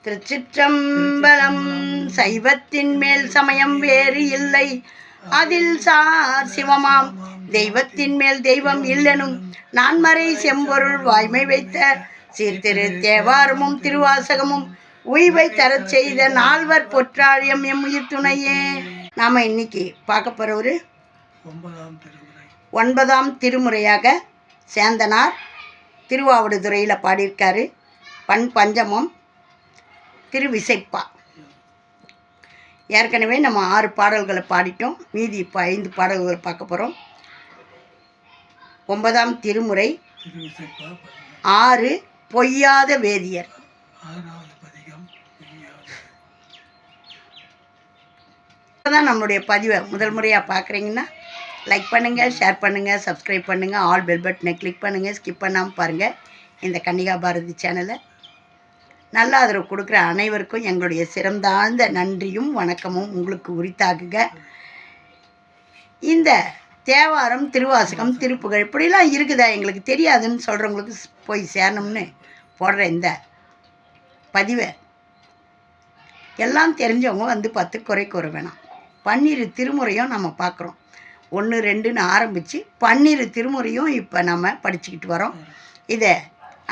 திருச்சிற்றம்பலம். சைவத்தின் மேல் சமயம் வேறு இல்லை, அதில் சார் சிவமாம். தெய்வத்தின் மேல் தெய்வம் இல்லெனும் நான்மறை செம்பொருள் வாய்மை வைத்த சீர்திரு தேவாரமும் திருவாசகமும் உய்வை தரச் செய்த நால்வர் பொற்றாழியம் எம் உயிர் துணையே. நாம இன்னைக்கு பார்க்க போற ஒரு 9ஆம் திருமுறையாக சேந்தனார் திருவாவடுதுறையில் பாடியிருக்காரு. பண் பஞ்சமம், திருவிசைப்பா. ஏற்கனவே நம்ம 6 பாடல்களை பாடிட்டோம். மீதி இப்போ 5 பாடல்களை பார்க்க போகிறோம். 9ஆம் திருமுறை 6 பொய்யாத வேதியர். தான் நம்மளுடைய பதிவை முதல் முறையாக பார்க்குறீங்கன்னா லைக் பண்ணுங்கள், ஷேர் பண்ணுங்கள், சப்ஸ்கிரைப் பண்ணுங்கள், ஆல் பெல் பட்டனை கிளிக் பண்ணுங்கள். ஸ்கிப் பண்ணாமல் பாருங்கள் இந்த கன்னிகா பாரதி சேனலை. நல்ல ஆதரவு கொடுக்குற அனைவருக்கும் எங்களுடைய சிறந்தாழ்ந்த நன்றியும் வணக்கமும் உங்களுக்கு உரித்தாகுக. இந்த தேவாரம், திருவாசகம், திருப்புகழ் இப்படிலாம் இருக்குதா எங்களுக்கு தெரியாதுன்னு சொல்கிறவங்களுக்கு போய் சேரணும்னு போடுற இந்த பதிவை எல்லாம் தெரிஞ்சவங்க வந்து 10 குறை கூற வேணாம். 12 திருமுறையும் நம்ம பார்க்குறோம். 1, 2ன்னு ஆரம்பித்து 12 திருமுறையும் இப்போ நம்ம படிச்சுக்கிட்டு வரோம். இதை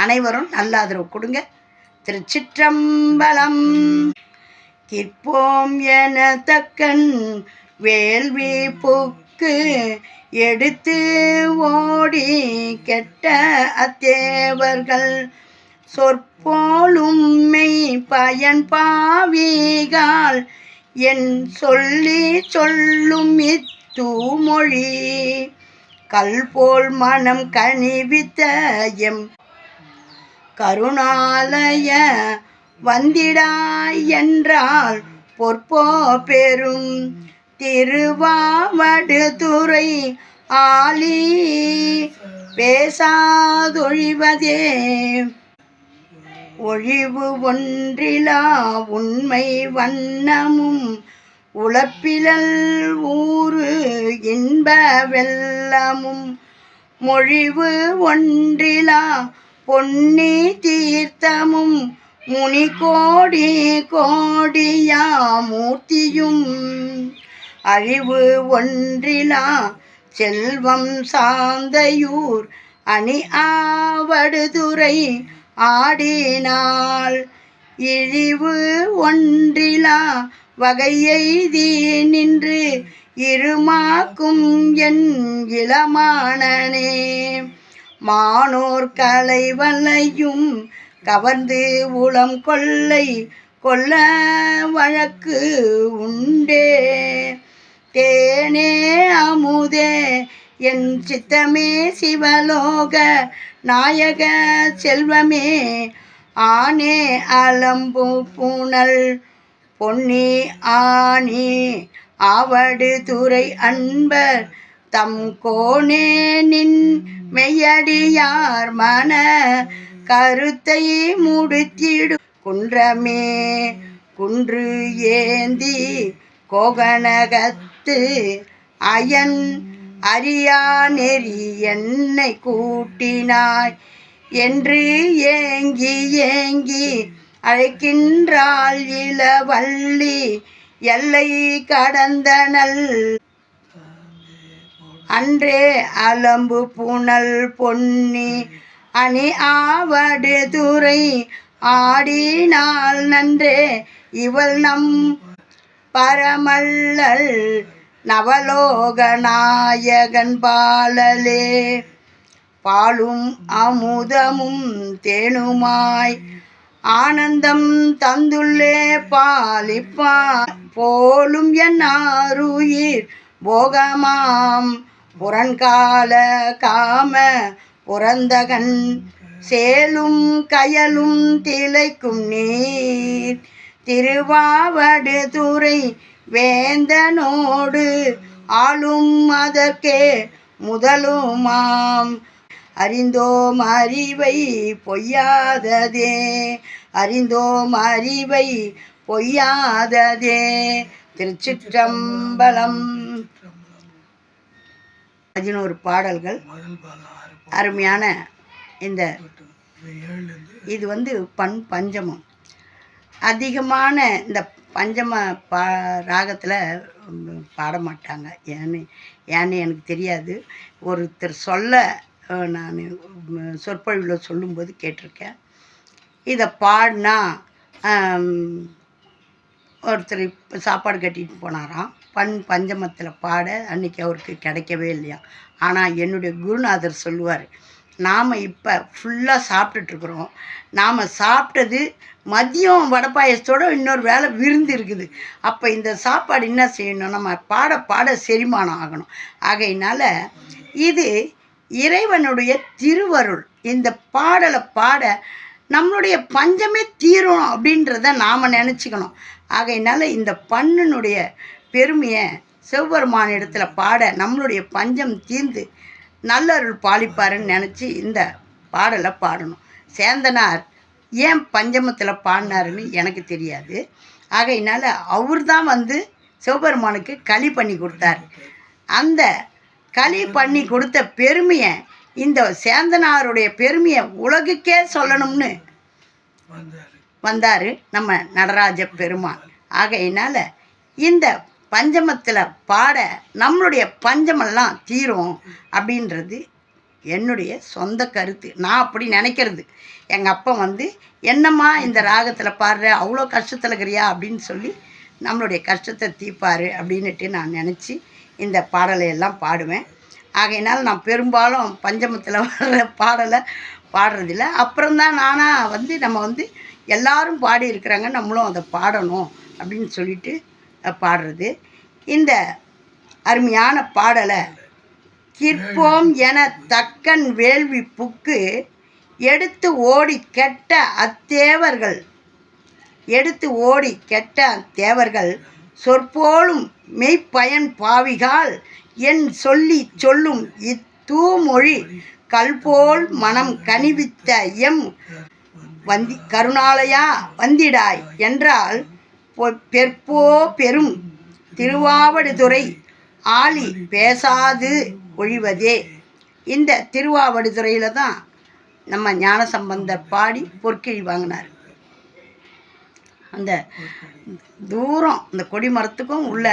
அனைவரும் நல்ல ஆதரவு கொடுங்க. திருச்சிற்றம்பலம். கிற்போம் என தக்கன் வேள்வி புக்கு எடுத்து ஓடி கெட்ட அத்தேவர்கள் சொற்போலும் மெய் பயன் பாவிகால் என் சொல்லி சொல்லும் இத்தூமொழி கல்போல் மனம் கனிவித்த எம் கருணாலய வந்திடாய் என்றால் பொற்போ பெரும் திருவாவடுதுறை ஆலி பேசாதொழிவதே ஒழிவு ஒன்றிலா உண்மை வண்ணமும் உழப்பிலல் ஊறு இன்ப வெள்ளமும் மொழிவு ஒன்றிலா பொன்னி தீர்த்தமும் முனி கோடி கோடியா மூர்த்தியும் அழிவு ஒன்றிலா செல்வம் சாந்தையூர் அணி ஆவடுதுறை ஆடினாள் இழிவு ஒன்றிலா வகையெய்தி நின்று இருமாக்கும் என் இளமானனே மானோர் கலைவலையும் கவர்ந்து உளம் கொள்ளை கொல்ல வழக்கு உண்டே தேனே அமுதே என் சித்தமே சிவலோக நாயக செல்வமே ஆனே அலம்பு புனல் பொன்னி ஆணி ஆவடுதுறை அன்பர் தம் கோனே நின் மெய்யடியார் மன கருத்தை முடித்திடு குன்றமே குன்று ஏந்தி கோகனகத்து அயன் அறியா நெறி என்னை கூட்டினாய் என்று ஏங்கி ஏங்கி அழைக்கின்றாள் இளவள்ளி எல்லை கடந்தனள் அன்றே அலம்பு புனல் பொன்னி அணி ஆவடுதுறை ஆடினாள் நன்றே இவள் நம் பரமல்லல் நவலோக நாயகன் பாலலே பாலும் அமுதமும் தேனுமாய் ஆனந்தம் தந்துள்ளே பாலிப்பா போலும் என் ஆருயிர் போகமாம் புறன்கால காம புறந்தகன் சேலும் கயலும் திளைக்கும் நீர் திருவாவடுதுறை வேந்தனோடு ஆளும் அதற்கே முதலுமாம் அறிந்தோம் அறிவை பொய்யாததே அறிந்தோம் அறிவை பொய்யாததே. திருச்சிற்றம்பலம். 11 பாடல்கள் அருமையான. இந்த இது பண் பஞ்சமம். அதிகமான இந்த பஞ்சம ராகத்தில் பாட மாட்டாங்க. ஏன்னு எனக்கு தெரியாது. ஒருத்தர் சொல்ல நான் சொற்பொழிவில் சொல்லும்போது கேட்டிருக்கேன். இதை பாடினா ஒருத்தர் இப்போ சாப்பாடு கட்டிட்டு போனாராம். பஞ்சமத்தில் பாட அன்றைக்கி அவருக்கு கிடைக்கவே இல்லையா. ஆனால் என்னுடைய குருநாதர் சொல்லுவார், நாம் இப்போ ஃபுல்லாக சாப்பிட்டுட்ருக்குறோம். நாம் சாப்பிட்டது மதியம் வடை பாயசத்தோடு இன்னொரு வேளை விருந்து இருக்குது. அப்போ இந்த சாப்பாடு என்ன செய்யணும், நம்ம பாட பாட செரிமானம் ஆகணும். ஆகையினால் இது இறைவனுடைய திருவருள். இந்த பாடலை பாட நம்மளுடைய பஞ்சமே தீரும் அப்படின்றத நாம் நினச்சிக்கணும். ஆகையினால இந்த பண்ணினுடைய பெருமையை சிவபெருமான இடத்துல பாட நம்மளுடைய பஞ்சம் தீர்ந்து நல்லருள் பாலிப்பாருன்னு நினச்சி இந்த பாடலை பாடணும். சேந்தனார் ஏன் பஞ்சமத்தில் பாடினாருன்னு எனக்கு தெரியாது. ஆகையினால அவர் தான் சிவபெருமானுக்கு களி பண்ணி கொடுத்தார். அந்த களி பண்ணி கொடுத்த பெருமையை, இந்த சேந்தனாருடைய பெருமையை உலகுக்கே சொல்லணும்னு வந்தார் நம்ம நடராஜ பெருமான். ஆகையினால இந்த பஞ்சமத்தில் பாட நம்மளுடைய பஞ்சமெல்லாம் தீரும் அப்படின்றது என்னுடைய சொந்த கருத்து. நான் அப்படி நினைக்கிறது. எங்கள் அப்பா என்னம்மா இந்த ராகத்தில் பாடுற, அவ்வளோ கஷ்டத்தில் இருக்கிறியா அப்படின்னு சொல்லி நம்மளுடைய கஷ்டத்தை தீர்ப்பார் அப்படின்ட்டு நான் நினச்சி இந்த பாடலை எல்லாம் பாடுவேன். ஆகையினால் நான் பெரும்பாலும் பஞ்சமத்தில் வர்ற பாடலை பாடுறதில்ல. அப்புறம்தான் நானாக நம்ம எல்லாரும் பாடி இருக்கிறாங்க, நம்மளும் அதை பாடணும் அப்படின்னு சொல்லிட்டு பாடுறது. இந்த அருமையான பாடலை கிற்போம் என தக்கன் வேள்வி புக்கு எடுத்து ஓடி கெட்ட அத்தேவர்கள் சொற்போலும் மெய்ப்பயன் பாவிகால் என் சொல்லி சொல்லும் இத்தூமொழி கல்போல் மனம் கனிவித்த எம் கருணாலயா வந்திடாய் என்றால் பெற்போ பெரும் திருவாவடுதுறை ஆளி பேசாது ஒழிவதே. இந்த திருவாவடுதுறையில் தான் நம்ம ஞானசம்பந்தர் பாடி பொற்கிழி வாங்கினார். அந்த தூரம், அந்த கொடிமரத்துக்கும் உள்ள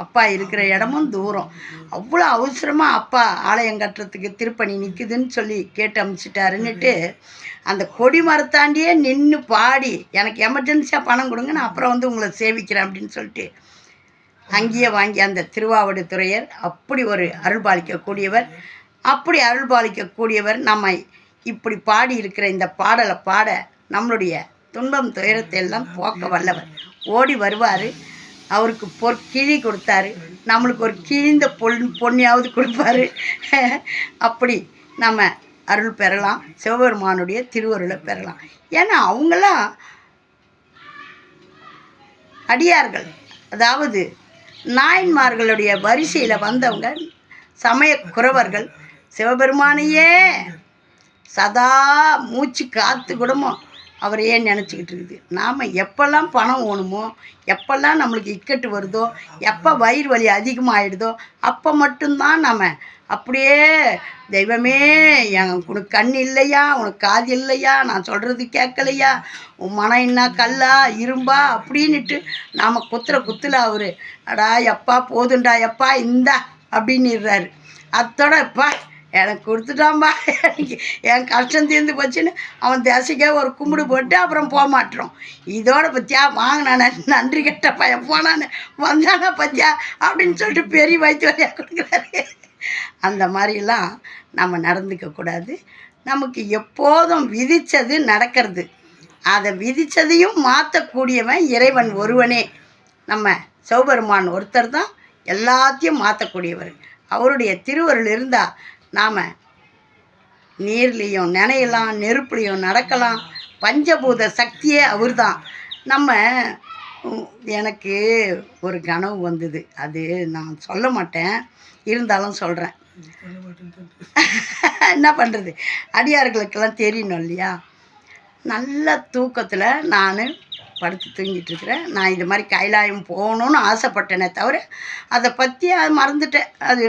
அப்பா இருக்கிற இடமும் தூரம். அவ்வளோ அவசரமாக அப்பா ஆலயம் கட்டுறதுக்கு திருப்பணி நிற்குதுன்னு சொல்லி கேட்டு அமுச்சிட்டாருன்னுட்டு அந்த கொடிமரத்தாண்டியே நின்று பாடி, எனக்கு எமர்ஜென்சியாக பணம் கொடுங்க, நான் அப்புறம் உங்களை சேவிக்கிறேன் அப்படின்னு சொல்லிட்டு அங்கேயே வாங்கி அந்த திருவாவடுதுறையர் அப்படி ஒரு அருள்பாலிக்கக்கூடியவர். அப்படி அருள்பாலிக்கக்கூடியவர் நம்ம இப்படி பாடி இருக்கிற இந்த பாடலை பாட நம்மளுடைய துன்பம் துயரத்தை எல்லாம் போக்க வல்லவர். ஓடி வருவார். அவருக்கு பொற்கிழி கொடுத்தாரு, நம்மளுக்கு ஒரு கிழிந்த பொன்னியாவது கொடுப்பாரு. அப்படி நம்ம அருள் பெறலாம், சிவபெருமானுடைய திருவருளை பெறலாம். ஏன்னா அவங்களாம் அடியார்கள், அதாவது நாயன்மார்களுடைய வரிசையில் வந்தவங்க, சமய குறவர்கள். சிவபெருமானையே சதா மூச்சு காத்து கூடமோ அவரையே நினச்சிக்கிட்டு இருக்குது. நாம் எப்போல்லாம் பணம் வேணுமோ, எப்போல்லாம் நம்மளுக்கு இக்கட்டு வருதோ, எப்போ வயிறு வலி அதிகமாகிடுதோ, அப்போ மட்டும்தான் நம்ம அப்படியே தெய்வமே, உனக்கு கண் இல்லையா, உனக்கு காது இல்லையா, நான் சொல்கிறது கேட்கலையா, உன் மனம் என்ன கல்லா இரும்பா அப்படின்னுட்டு நாம் குத்துல அவர் அடா எப்பா போதுண்டா எப்பா இந்தா அப்படின்னுறாரு. அத்தோட எப்பா எனக்கு கொடுத்துட்டான்பா, எனக்கு என் கஷ்டம் தீர்ந்து போச்சுன்னு அவன் தேசைக்கே ஒரு கும்பிடு போட்டு அப்புறம் போக மாட்டோம். இதோட பற்றியா வாங்கினானே நன்றி கெட்ட பையன் போனானே வந்தானா பத்தியா அப்படின்னு சொல்லிட்டு பெரிய வயிற்று வழியாக கொடுக்குறாரு. அந்த மாதிரிலாம் நம்ம நடந்துக்கக்கூடாது. நமக்கு எப்போதும் விதித்தது நடக்கிறது. அதை விதித்ததையும் மாற்றக்கூடியவன் இறைவன் ஒருவனே. நம்ம சிவபெருமான் ஒருத்தர் தான் எல்லாத்தையும் மாற்றக்கூடியவர். அவருடைய திருவருள் இருந்தால் நாம் நீர்லேயும் நினையலாம், நெருப்புலேயும் நடக்கலாம். பஞ்சபூத சக்தியே அவர் தான். எனக்கு ஒரு கனவு வந்தது, அது நான் சொல்ல மாட்டேன், இருந்தாலும் சொல்கிறேன். என்ன பண்ணுறது, அடியார்களுக்கெல்லாம் தெரியணும் இல்லையா. நல்ல தூக்கத்தில் நான் படுத்து தூங்கிட்டு இருக்கிறேன். நான் இது மாதிரி கைலாயம் போகணுன்னு ஆசைப்பட்டேனே தவிர அதை பற்றி அது மறந்துட்டேன். அது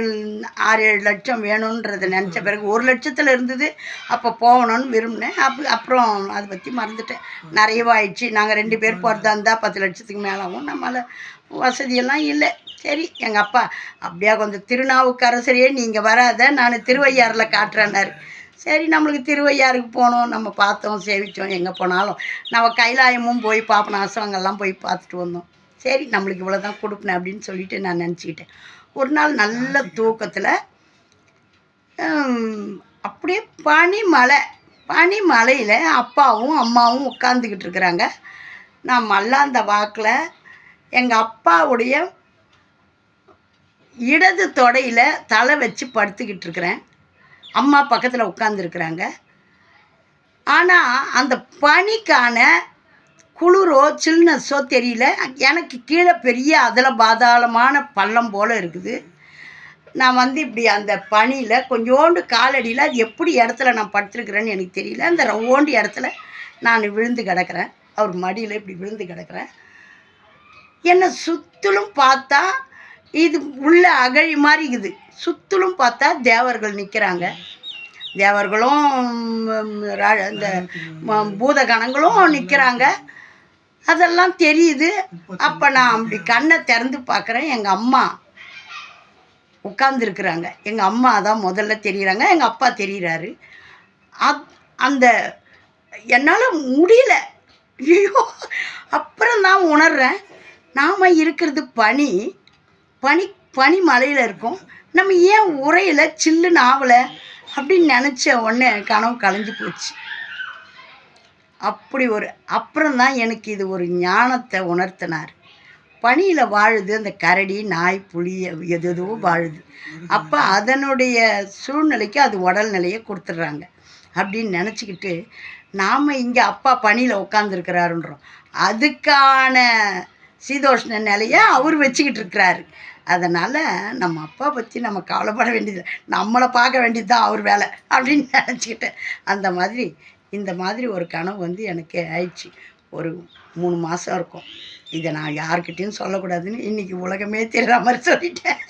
6-7 லட்சம் வேணுன்றதை நினச்ச பிறகு 1 லட்சத்தில் இருந்தது. அப்போ போகணுன்னு விரும்பினேன். அப்புறம் அதை பற்றி மறந்துட்டேன். நிறையவாயிடுச்சு. நாங்கள் 2 பேர் போகிறதா இருந்தால் 10 லட்சத்துக்கு மேலே ஆகும். நம்மளால் வசதியெல்லாம் இல்லை. சரி, எங்கள் அப்பா அப்படியா கொஞ்சம் திருநாவுக்கரசரையே நீங்கள் வராத, நான் திருவையாறில் காட்டுறேன்னாரு. சரி, நம்மளுக்கு திருவையாருக்கு போனோம், நம்ம பார்த்தோம், சேவித்தோம். எங்கே போனாலும் நம்ம கைலாயமும் போய் பாபநாசம் அங்கெல்லாம் போய் பார்த்துட்டு வந்தோம். சரி, நம்மளுக்கு இவ்வளோ தான் கொடுப்பேன் அப்படின்னு சொல்லிட்டு நான் நினச்சிக்கிட்டேன். ஒரு நாள் நல்ல தூக்கத்தில் அப்படியே பனிமலையில் அப்பாவும் அம்மாவும் உட்காந்துக்கிட்டு இருக்கிறாங்க. நான் மல்லாந்த வாக்கில் எங்கள் அப்பாவுடைய இடது தொடையில் தலை வச்சு படுத்துக்கிட்டு இருக்கிறேன். அம்மா பக்கத்தில் உட்காந்துருக்குறாங்க. ஆனால் அந்த பனிக்கான குளிரோ சில்னஸோ தெரியல. எனக்கு கீழே பெரிய அதில் பாதாளமான பள்ளம் போல் இருக்குது. நான் இப்படி அந்த பனியில் கொஞ்சோண்டு காலடியில் அது எப்படி இடத்துல நான் படுத்துருக்குறேன்னு எனக்கு தெரியல. அந்த ரவோண்டு இடத்துல நான் விழுந்து கிடக்கிறேன். அவர் மடியில் இப்படி விழுந்து கிடக்கிறேன். என்னை சுற்றிலும் பார்த்தா இது உள்ள அகழி மாதிரி இருக்குது. சுற்றிலும் பார்த்தா தேவர்கள் நிற்கிறாங்க. தேவர்களும் இந்த பூதகணங்களும் நிற்கிறாங்க. அதெல்லாம் தெரியுது. அப்போ நான் அப்படி கண்ணை திறந்து பார்க்குறேன். எங்கள் அம்மா உட்காந்துருக்குறாங்க. எங்கள் அம்மா தான் முதல்ல தெரியுறாங்க. எங்கள் அப்பா தெரிகிறாரு. அந்த என்னால் முடியல. ஐயோ, அப்புறம் தான் உணர்றேன், நாம் இருக்கிறது பனி மலையில் இருக்கோம். நம்ம ஏன் உரையில் சில்லுன்னு ஆகலை அப்படின்னு நினச்ச உடனே கனவு கலைஞ்சு போச்சு. அப்படி அப்புறம்தான் எனக்கு இது ஒரு ஞானத்தை உணர்த்தினார். பனியில் வாழுது அந்த கரடி, நாய், புலி, எதோ வாழுது. அப்போ அதனுடைய சூழ்நிலைக்கு அது உடல்நிலையை கொடுத்துட்றாங்க அப்படின்னு நினச்சிக்கிட்டு நாம் இங்கே அப்பா பனியில் உட்காந்துருக்கிறாருன்றோம். அதுக்கான சீதோஷ்ண நிலையை அவர் வச்சுக்கிட்டு இருக்கிறாரு. அதனால் நம்ம அப்பா பற்றி நம்ம கவலைப்பட வேண்டியது, நம்மளை பார்க்க வேண்டியது தான் அவர் வேலை அப்படின்னு நினச்சிக்கிட்டேன். இந்த மாதிரி ஒரு கனவு எனக்கு ஆயிடுச்சு. ஒரு 3 மாதம் இருக்கும். இதை நான் யார்கிட்டையும் சொல்லக்கூடாதுன்னு இன்றைக்கி உலகமே தெரிகிற மாதிரி சொல்லிட்டேன்.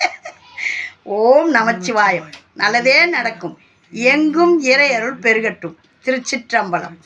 ஓம் நமச்சிவாயம். நல்லதே நடக்கும். எங்கும் இறை அருள் பெருகட்டும். திருச்சிற்றம்பலம்.